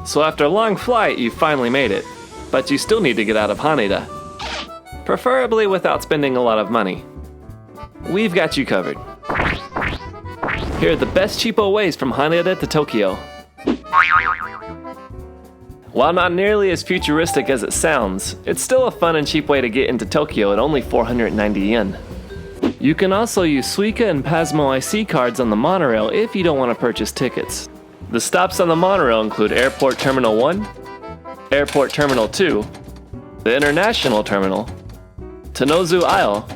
So after a long flight, you finally made it. But you still need to get out of Haneda. Preferably without spending a lot of money. We've got you covered. Here are the best cheapo ways from Haneda to Tokyo. While not nearly as futuristic as it sounds, it's still a fun and cheap way to get into Tokyo at only 490 yen. You can also use Suica and Pasmo IC cards on the monorail if you don't want to purchase tickets. The stops on the monorail include Airport Terminal 1, Airport Terminal 2, the International Terminal, Tanozu Isle,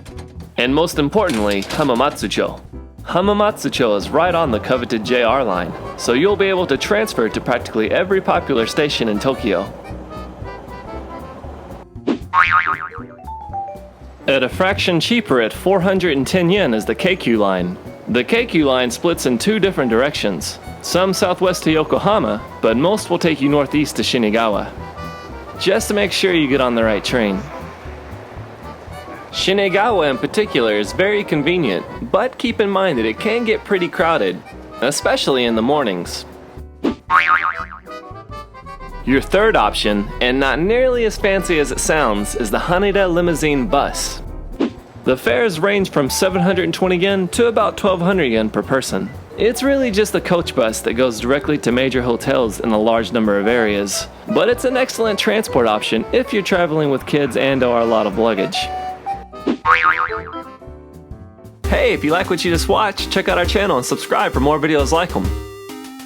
and most importantly, Hamamatsucho. Hamamatsucho is right on the coveted JR line, so you'll be able to transfer to practically every popular station in Tokyo. At a fraction cheaper at 410 yen is the Keikyu line. The Keikyu line splits in two different directions, some southwest to Yokohama, but most will take you northeast to Shinegawa. Just to make sure you get on the right train. Shinegawa in particular is very convenient, but keep in mind that it can get pretty crowded, especially in the mornings. Your third option, and not nearly as fancy as it sounds, is the Haneda Limousine bus. The fares range from 720 yen to about 1200 yen per person. It's really just a coach bus that goes directly to major hotels in a large number of areas, but it's an excellent transport option if you're traveling with kids and/or a lot of luggage. Hey, if you like what you just watched, check out our channel and subscribe for more videos like them.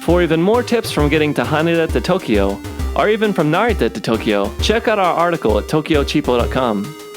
For even more tips from getting to Haneda to Tokyo, or even from Narita to Tokyo, check out our article at TokyoCheapo.com.